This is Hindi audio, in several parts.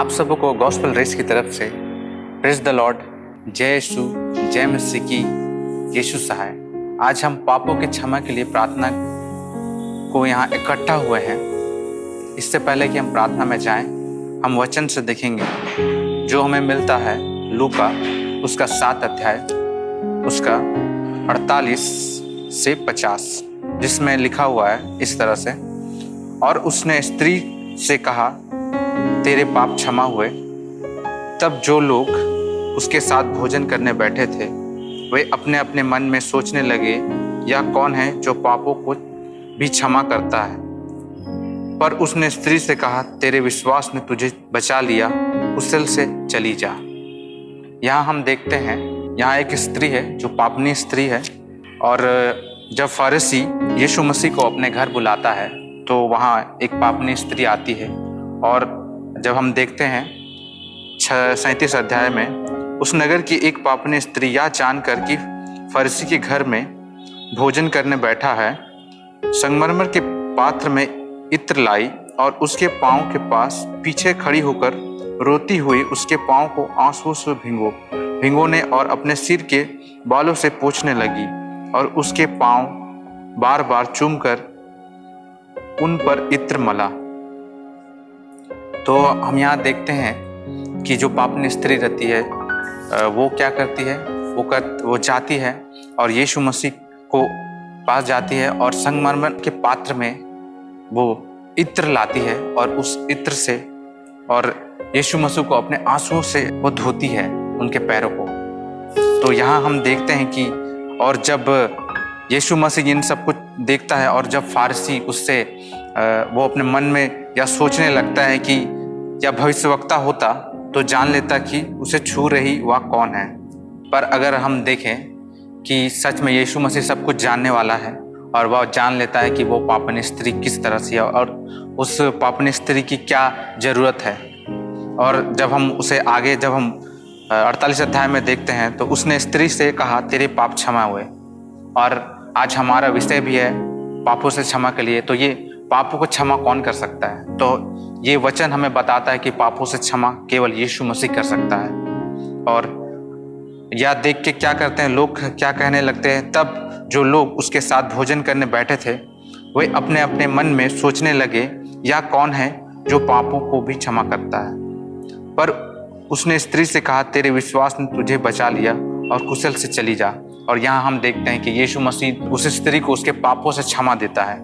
आप सबको गॉस्पेल रेस की तरफ से प्रेज द लॉर्ड, जय यीशु, जय मसीह की, यीशु सहाय। आज हम पापों के क्षमा के लिए प्रार्थना को यहाँ इकट्ठा हुए हैं। इससे पहले कि हम प्रार्थना में जाएं, हम वचन से देखेंगे जो हमें मिलता है लूका उसका 7 अध्याय उसका 48 से 50, जिसमें लिखा हुआ है इस तरह से, और उसने स्त्री से कहा तेरे पाप क्षमा हुए। तब जो लोग उसके साथ भोजन करने बैठे थे वे अपने अपने मन में सोचने लगे, यह कौन है जो पापों को भी क्षमा करता है। पर उसने स्त्री से कहा, तेरे विश्वास ने तुझे बचा लिया, कुशल से चली जा। यहाँ हम देखते हैं, यहाँ एक स्त्री है जो पापनी स्त्री है, और जब फरीसी यीशु मसीह को अपने घर बुलाता है तो वहाँ एक पापनी स्त्री आती है। और जब हम देखते हैं 37 अध्याय में, उस नगर की एक पापनी स्त्री यह जानकर कि फरीसी के घर में भोजन करने बैठा है, संगमरमर के पात्र में इत्र लाई और उसके पांव के पास पीछे खड़ी होकर रोती हुई उसके पांव को आंसुओं से भिगोने और अपने सिर के बालों से पोंछने लगी और उसके पांव बार बार चूमकर उन पर इत्र मला। तो हम यहाँ देखते हैं कि जो पापनी स्त्री रहती है वो क्या करती है, वो जाती है और यीशु मसीह को पास जाती है और संगमरमर के पात्र में वो इत्र लाती है और उस इत्र से और यीशु मसीह को अपने आंसुओं से वो धोती है उनके पैरों को। तो यहाँ हम देखते हैं कि और जब यीशु मसीह इन सब कुछ देखता है और जब फारसी उससे वो अपने मन में या सोचने लगता है कि या भविष्यवक्ता होता तो जान लेता कि उसे छू रही वह कौन है। पर अगर हम देखें कि सच में यीशु मसीह सब कुछ जानने वाला है और वह जान लेता है कि वो पापनी स्त्री किस तरह से है और उस पापनी स्त्री की क्या ज़रूरत है। और जब हम उसे आगे जब हम 48 अध्याय में देखते हैं तो उसने स्त्री से कहा तेरे पाप क्षमा हुए। और आज हमारा विषय भी है पापों से क्षमा के लिए। तो ये पापों को क्षमा कौन कर सकता है? तो ये वचन हमें बताता है कि पापों से क्षमा केवल यीशु मसीह कर सकता है। और यह देख के क्या करते हैं लोग, क्या कहने लगते हैं, तब जो लोग उसके साथ भोजन करने बैठे थे वे अपने अपने मन में सोचने लगे, यह कौन है जो पापों को भी क्षमा करता है। पर उसने स्त्री से कहा तेरे विश्वास ने तुझे बचा लिया और कुशल से चली जा। और यहाँ हम देखते हैं कि यीशु मसीह उस स्त्री को उसके पापों से क्षमा देता है।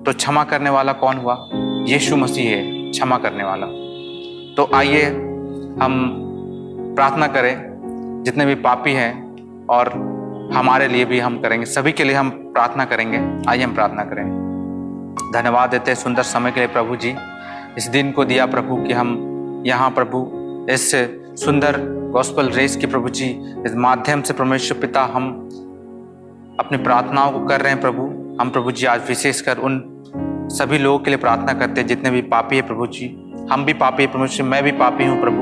तो क्षमा करने वाला कौन हुआ? यीशु मसीह है क्षमा करने वाला। तो आइए हम प्रार्थना करें, जितने भी पापी हैं और हमारे लिए भी हम करेंगे, सभी के लिए हम प्रार्थना करेंगे। आइए हम प्रार्थना करें। धन्यवाद देते हैं सुंदर समय के लिए प्रभु जी, इस दिन को दिया प्रभु कि हम यहाँ प्रभु इस सुंदर गॉस्पेल रेस की प्रभु जी इस माध्यम से परमेश्वर पिता हम अपनी प्रार्थनाओं को कर रहे हैं प्रभु। हम प्रभु जी आज विशेषकर उन सभी लोगों के लिए प्रार्थना करते हैं जितने भी पापी है प्रभु जी। हम भी पापी है प्रभु जी, मैं भी पापी हूँ प्रभु।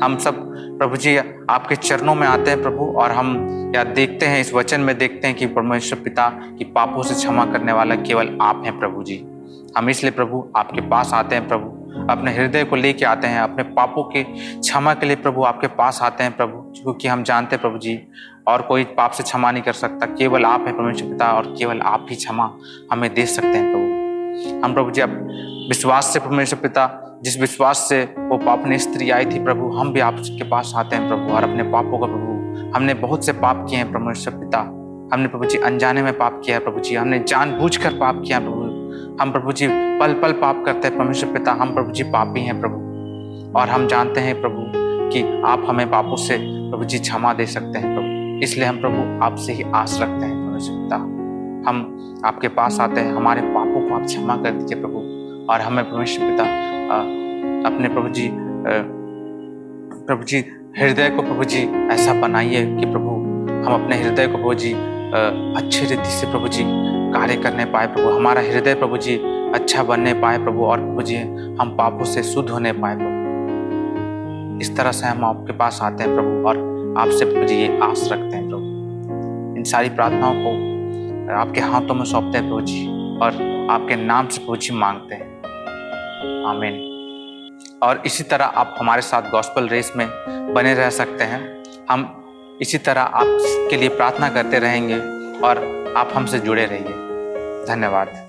हम सब प्रभु जी आपके चरणों में आते हैं प्रभु, और हम या देखते हैं, इस वचन में देखते हैं कि परमेश्वर पिता की पापों से क्षमा करने वाला केवल आप हैं प्रभु जी। हम इसलिए प्रभु आपके पास आते हैं प्रभु, अपने हृदय को लेके आते हैं, अपने पापों के क्षमा के लिए प्रभु आपके पास आते हैं प्रभु, क्योंकि हम जानते हैं प्रभु जी और कोई पाप से क्षमा नहीं कर सकता, केवल आप हैं परमेश्वर पिता, और केवल आप ही क्षमा हमें दे सकते हैं प्रभु। हम प्रभु जी आप विश्वास से परमेश्वर पिता, जिस विश्वास से वो पापनी स्त्री आई थी प्रभु, हम भी आपके पास आते हैं प्रभु और अपने पापों का प्रभु, हमने बहुत से पाप किए हैं परमेश्वर पिता। हमने प्रभु जी अनजाने में पाप किया है प्रभु जी, हमने जानबूझकर पाप किया है प्रभु। हम प्रभु जी पल पल पाप करते हैं परमेश्वर पिता, हम प्रभु जी पापी हैं प्रभु, और हम जानते हैं प्रभु कि आप हमें पापों से प्रभु जी क्षमा दे सकते हैं प्रभु। इसलिए हम प्रभु आपसे ही आस रखते हैं परमेश्वर पिता। हम आपके पास आते हैं, हमारे पापों को आप क्षमा कर दीजिए प्रभु, और हमें परमेश्वर पिता अपने प्रभु जी हृदय को प्रभु जी ऐसा बनाइए कि प्रभु हम अपने हृदय को प्रभु जी अच्छी रीति से प्रभु जी कार्य करने पाए प्रभु, हमारा हृदय प्रभु जी अच्छा बनने पाए प्रभु, और प्रभु जी हम पापों से शुद्ध होने पाए प्रभु। इस तरह से हम आपके पास आते हैं प्रभु, और आपसे प्रभु जी ये आस रखते हैं प्रभु। इन सारी प्रार्थनाओं को आपके हाथों में सौंपते हैं प्रभु जी, और आपके नाम से प्रभु जी मांगते हैं, आमीन। और इसी तरह आप हमारे साथ गॉस्पेल रेस में बने रह सकते हैं। हम इसी तरह आपके लिए प्रार्थना करते रहेंगे और आप हमसे जुड़े रहिए। धन्यवाद।